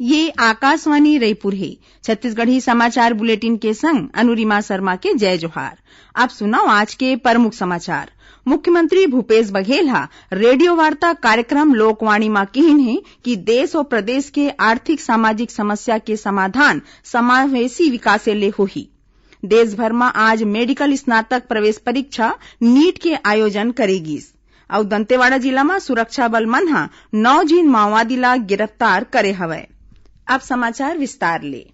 ये आकाशवाणी रायपुर है। छत्तीसगढ़ी समाचार बुलेटिन के संग अनुरिमा शर्मा के जय जोहार। अब सुनाओ आज के प्रमुख समाचार। मुख्यमंत्री भूपेश बघेल रेडियो वार्ता कार्यक्रम लोकवाणी में कहिन है कि देश और प्रदेश के आर्थिक सामाजिक समस्या के समाधान समावेशी विकास ले होही। देश भर में आज मेडिकल स्नातक प्रवेश परीक्षा नीट के आयोजन करेगी। और दंतेवाड़ा जिला में सुरक्षा बल मन 9 झीन माओवादी ला गिरफ्तार करे हवय। अब समाचार विस्तार ले।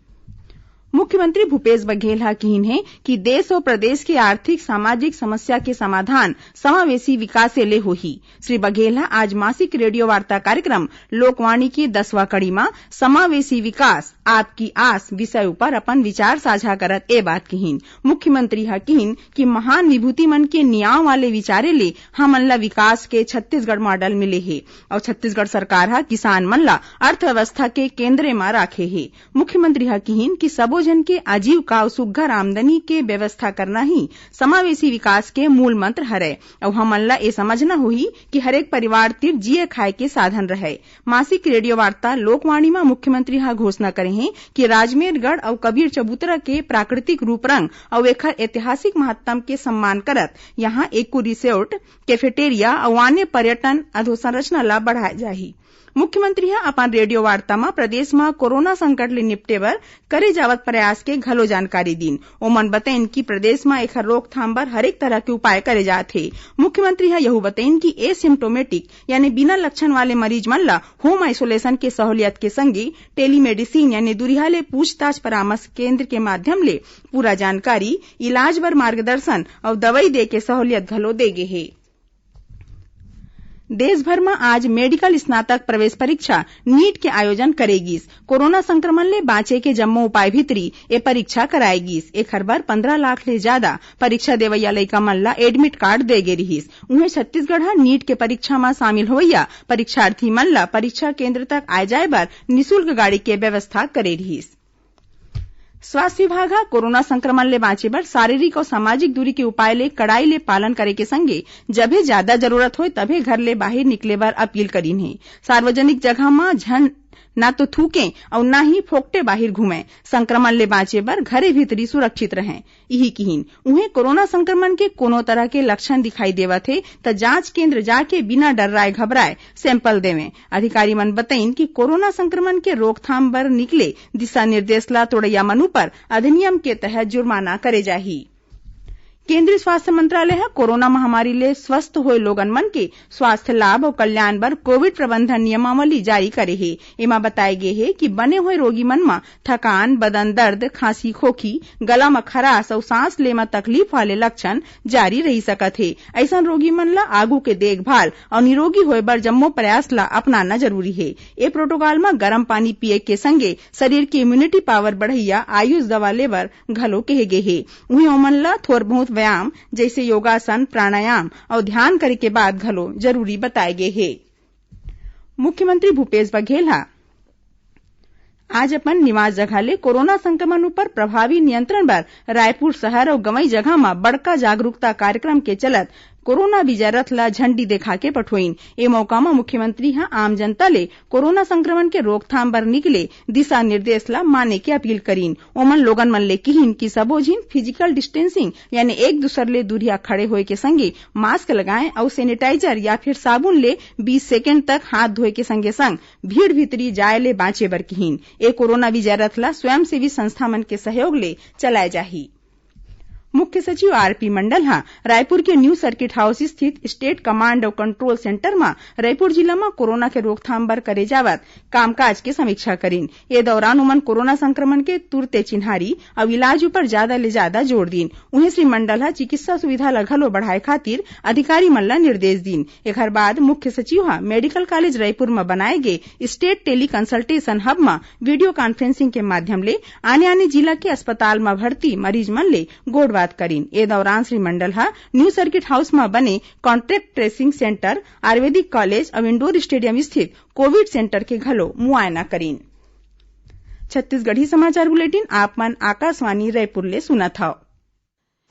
मुख्यमंत्री भूपेश बघेल कहिन है कि देश और प्रदेश के आर्थिक सामाजिक समस्या के समाधान समावेशी विकास ले होही। श्री बघेल आज मासिक रेडियो वार्ता कार्यक्रम लोकवाणी की 10वां कड़ी में समावेशी विकास आपकी आस विषय पर अपन विचार साझा करत ए बात कहिन। मुख्यमंत्री कहिन कि महान विभूति मन के नियाव वाले विचारे ले हमन ला विकास के छत्तीसगढ़ मॉडल मिले है और छत्तीसगढ़ सरकार किसान मन ला अर्थव्यवस्था के केंद्र में राखे है। मुख्यमंत्री कहिन कि सबो जन के आजीविका और सुघ्घर आमदनी के व्यवस्था करना ही समावेशी विकास के मूल मंत्र हरे और हमन ला ये समझना होही कि हरेक परिवार तिर जिए खाए के साधन रहे। मासिक रेडियो वार्ता लोकवाणी में मुख्यमंत्री घोषणा करे हैं कि राजमेरगढ़ और कबीर चबूतरा के प्राकृतिक रूप रंग और एकर ऐतिहासिक महत्व के सम्मान करत यहाँ एको रिसोर्ट, कैफेटेरिया और अन्य पर्यटन अधोसंरचना ला बढ़ाए जाही। मुख्यमंत्री अपन रेडियो वार्ता में प्रदेश में कोरोना संकट ले निपटे बर करे जावत प्रयास के घलो जानकारी दीन। ओमन बताइन कि प्रदेश में एकर रोकथाम बर हरेक तरह के उपाय करे जात हे। मुख्यमंत्री यहू बताइन कि एसिम्टोमेटिक यानी बिना लक्षण वाले मरीज मन ला होम आइसोलेशन के सहूलियत के संगे टेलीमेडिसिन यानी दुरिहा ले पूछताछ परामर्श केंद्र के माध्यम ले पूरा जानकारी, इलाज बर मार्गदर्शन और दवाई दे के सहूलियत घलो देगे हे। देश भर में आज मेडिकल स्नातक प्रवेश परीक्षा नीट के आयोजन करेगी। कोरोना संक्रमण ले बाँचे के जम्मो उपाय भीतरी ये परीक्षा कराएगी। एखर बर 15 लाख ले ज्यादा परीक्षा देवैया लइका मन ला एडमिट कार्ड देगे रहिस। उन्हें छत्तीसगढ़ नीट के परीक्षा में शामिल होइया परीक्षार्थी मन ला परीक्षा केंद्र तक आए जाए बर निःशुल्क गाड़ी के व्यवस्था करे रहिस। स्वास्थ्य विभाग कोरोना संक्रमण ले बाँचे बर शारीरिक और सामाजिक दूरी के उपाय ले कड़ाई ले पालन करे के संगे जबे ज्यादा जरूरत होय तभे घर ले बाहर निकले बर अपील करीन है। सार्वजनिक जगह में झन ना तो थूके और ना ही फोकटे बाहर घूमे। संक्रमण ले बाँचे बर घरे भीतरी सुरक्षित रहें। यही कहिन उन्हें कोरोना संक्रमण के कोनो तरह के लक्षण दिखाई देवत है त जांच केंद्र जाके बिना डराए घबराए सैंपल देवें। अधिकारी मन बताइन कि कोरोना संक्रमण के रोकथाम बर निकले दिशा निर्देश ला तोड़ैया मनु पर अधिनियम के तहत जुर्माना करे जाही। केंद्रीय स्वास्थ्य मंत्रालय कोरोना महामारी ले स्वस्थ होए लोगन मन के स्वास्थ्य लाभ और कल्याण बर कोविड प्रबंधन नियमावली जारी करे है। एमा बताए गे है कि बने हुए रोगी मन में थकान, बदन दर्द, खांसी, खोखी, गला में खराश और सांस ले में तकलीफ वाले लक्षण जारी रही सकत है। ऐसा रोगी मन ला आगू के देखभाल और निरोगी होए बर जम्मो प्रयास ला अपनाना जरूरी है। ये प्रोटोकॉल में गर्म पानी पिए के संगे शरीर की इम्यूनिटी पावर बढ़ैया आयुष दवा लेबर घलो कहे गे है। उही ओमन ला थोर बहुत व्यायाम जैसे योगासन, प्राणायाम और ध्यान करे के बाद घलो जरूरी बताए गए है। मुख्यमंत्री भूपेश बघेल आज अपन निवास जगह ले कोरोना संक्रमण पर प्रभावी नियंत्रण बर रायपुर शहर और गंवई जगह में बड़का जागरूकता कार्यक्रम के चलत कोरोना विजय रथ ला झंडी देखा के पठोइन। ए मौका में मुख्यमंत्री आम जनता ले कोरोना संक्रमण के रोकथाम बर निकले दिशा निर्देश ला माने के अपील करीन। ओमन लोगन मन ले कहिन कि सबो झिन फिजिकल डिस्टेंसिंग यानी एक दूसर ले दूरिया खड़े होए के संगे मास्क लगाएं और सैनिटाइजर या फिर साबुन ले 20 सेकेंड तक हाथ धोए के संगे संग भीड़ भीतरी जाए ले बाँचे बर कहिन। ए कोरोना विजय रथ ला स्वयंसेवी संस्था मन के सहयोग ले चलाए जाही। मुख्य सचिव आरपी मंडल रायपुर के न्यू सर्किट हाउस स्थित स्टेट कमांड और कंट्रोल सेंटर में रायपुर जिला में कोरोना के रोकथाम बर करे जावत कामकाज के समीक्षा करीन। ये दौरान उमन कोरोना संक्रमण के तुरते चिन्हारी और इलाज पर ज्यादा ले ज्यादा जोर दीन। उन्हें श्री मंडल चिकित्सा सुविधा ला घलो बढ़ाए खातिर अधिकारी मन ला निर्देश दीन। एकर बाद मुख्य सचिव मेडिकल कॉलेज रायपुर में बनाए गे स्टेट टेली कंसल्टेशन हब में वीडियो कॉन्फ्रेंसिंग के माध्यम ले आने जिला के अस्पताल में भर्ती मरीज मन ले गोड़ करीन। ए दौरान Shri Mandal new circuit house में बने कॉन्ट्रैक्ट ट्रेसिंग सेंटर, आयुर्वेदिक कॉलेज और इंडोर स्टेडियम स्थित कोविड सेंटर के घलो मुआयना करीन। छत्तीसगढ़ी समाचार बुलेटिन आप मन आकाशवाणी रायपुर ले सुनत हव।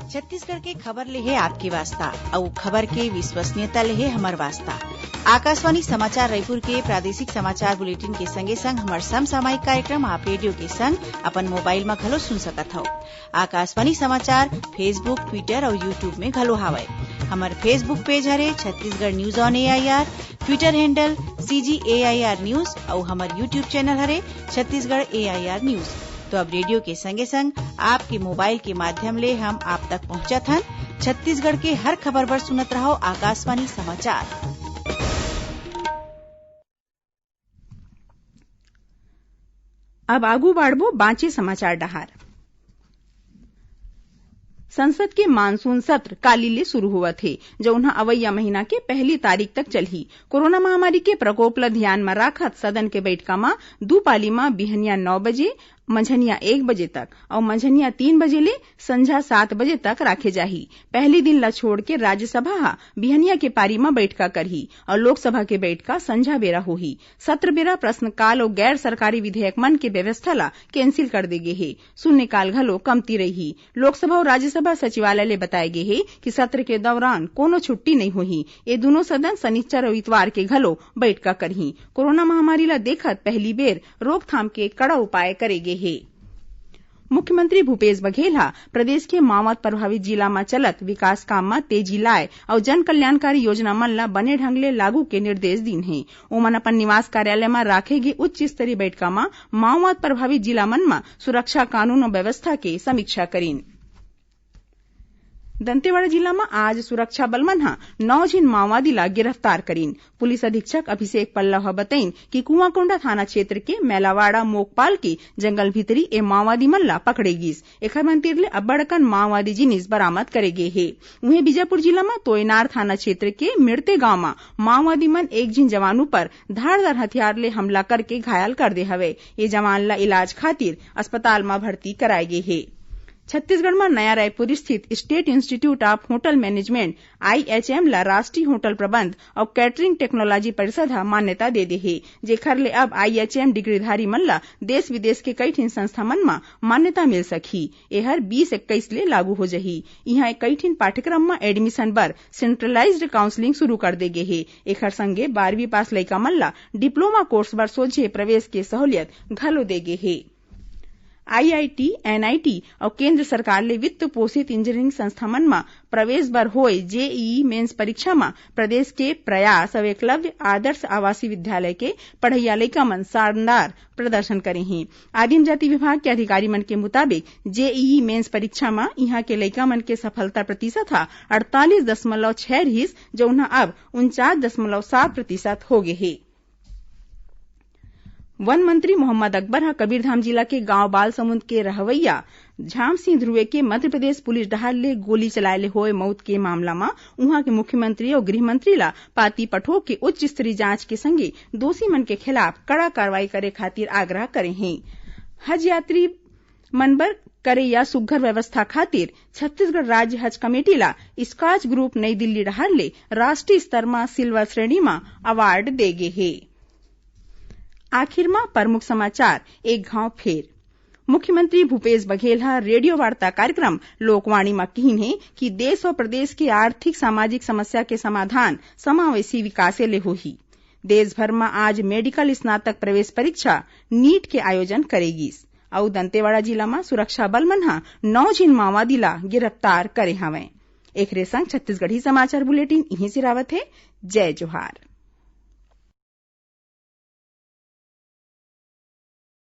छत्तीसगढ़ के खबर ले है आपके वास्ता और खबर के विश्वसनीयता ले है हमर वास्ता। आकाशवाणी समाचार रायपुर के प्रादेशिक समाचार बुलेटिन के संगे संग हमर समसामयिक कार्यक्रम आप रेडियो के संग अपन मोबाइल में घलो सुन सकत हव। आकाशवाणी समाचार फेसबुक, ट्विटर और यूट्यूब में घलो हावय। हमर फेसबुक पेज हरे Chhattisgarh news on AIR, Twitter handle CGAIR news और हमर यूट्यूब चैनल हरे छत्तीसगढ़ AIR न्यूज। तो अब रेडियो के संगे संग आपके मोबाइल के माध्यम ले हम आप तक पहुंचत हन। छत्तीसगढ़ के हर खबर पर सुनत रहो आकाशवाणी समाचार। अब आगू बाढ़बो बांचे समाचार डहार। संसद के मानसून सत्र काली ले शुरू हुआ थे, जो उन्हा अवैया महीना के 1 तारीख तक चलही। कोरोना महामारी के प्रकोप ल ध्यान में राखत सदन के बैठका में दू पाली में बिहनिया 9 बजे, मंझनिया 1 बजे तक और मंझनिया 3 बजे ले संझा 7 बजे तक राखे जाही। पहली दिन ला छोड़ के राज्यसभा हा बिहनिया के पारी में बैठका करही और लोकसभा के बैठका संझा बेरा होही। सत्र बेरा प्रश्नकाल और गैर सरकारी विधेयक मन के व्यवस्था ला कैंसिल कर दे गे हे। शून्यकाल घलो कमती रही। लोकसभा और राज्यसभा सचिवालय ले बताए गे हे कि सत्र के दौरान कोनो छुट्टी नहीं होही। ये दोनों सदन शनिचर और इतवार के घलो बैठका करही। कोरोना महामारी ला देखत पहली बेर रोकथाम के कड़ा उपाय करेगे हे। मुख्यमंत्री भूपेश बघेल हा प्रदेश के माओवाद प्रभावित जिला में चलत विकास काम में तेजी लाए और जन कल्याणकारी योजना मन ला बने ढंग ले लागू के निर्देश दिन है। ओमन अपन निवास कार्यालय में राखे गे उच्च स्तरीय बैठका में माओवाद प्रभावित जिला मन में सुरक्षा कानून और व्यवस्था के समीक्षा करीन। दंतेवाड़ा जिला में आज सुरक्षा बल मन हा 9 झिन माओवादी ला गिरफ्तार करीन। पुलिस अधीक्षक अभिषेक पल्लव हा बताइन कि कुआंकोंडा थाना क्षेत्र के मैलावाड़ा मोकपाल के जंगल भीतरी ए माओवादी मन ला पकड़े गिस। एखर मन तीर ले अब्बड़कन माओवादी जिनिस बरामद करे गे हे। वहीं बीजापुर जिला में तोयनार थाना क्षेत्र के मिड़ते गांव में माओवादी मन 1 झिन जवानों पर धारदार हथियार ले हमला करके घायल कर दे हवे। ये जवान ला इलाज खातिर अस्पताल में भर्ती कराए गे हे। छत्तीसगढ़ में नया रायपुर स्थित estate institute of hotel management IHM ला राष्ट्रीय होटल प्रबंध और कैटरिंग टेक्नोलॉजी परिषद हा मान्यता दे दे हे। जेखर ले अब IHM डिग्रीधारी मन ला देश विदेश के कई ठिन संस्था मन में मान्यता मिल सकही। एहर 2021 ले लागू हो जही। यहाँ कई ठिन पाठ्यक्रम में एडमिशन बर सेंट्रलाइज्ड काउंसलिंग शुरू कर दे गे हे। एखर संगे 12वीं पास लइका मन ला डिप्लोमा कोर्स बर सोझे प्रवेश के सहूलियत घलो दे गे हे। IIT, NIT और केंद्र सरकार ले वित्त पोषित इंजीनियरिंग संस्था मन में प्रवेश बर होए JEE मेंस परीक्षा में प्रदेश के प्रयास और एकलव्य आदर्श आवासीय विद्यालय के पढ़इया लइका मन शानदार प्रदर्शन करे हैं। आदिम जाति विभाग के अधिकारी मन के मुताबिक JEE मेंस परीक्षा में यहाँ के लइका मन के सफलता प्रतिशत हा 48.6 रहिस, जो उन्हा अब 49.7% हो गे हे। वन मंत्री मोहम्मद अकबर हा कबीरधाम जिला के गांव बालसमुंद के रहवैया झाम सिंह ध्रुवे के मध्य प्रदेश पुलिस डहार ले गोली चलाए ले होए मौत के मामला में उहाँ के मुख्यमंत्री और गृह मंत्री ला पाती पठोक के उच्च स्तरीय जांच के संगे दोषी मन के खिलाफ कड़ा कार्रवाई करे खातिर आग्रह करे हैं। हज यात्री मन बर करे या सुघ्घर व्यवस्था खातिर छत्तीसगढ़ राज्य हज कमेटी ला स्कॉच ग्रुप नई दिल्ली डहार ले राष्ट्रीय स्तर में सिल्वर श्रेणी में अवार्ड दे गे हे। आखिर में प्रमुख समाचार एक घाव फेर। मुख्यमंत्री भूपेश बघेल हा रेडियो वार्ता कार्यक्रम लोकवाणी में कहीन है कि देश और प्रदेश की आर्थिक सामाजिक समस्या के समाधान समावेशी विकास ले होही। देश भर में आज मेडिकल स्नातक प्रवेश परीक्षा नीट के आयोजन करेगी। और दंतेवाड़ा जिला में सुरक्षा बल मन हा 9 झिन माओवादी ला गिरफ्तार करे हवे। एकरे संग छत्तीसगढ़ी समाचार बुलेटिन इहीं से रावत है। जय जोहार।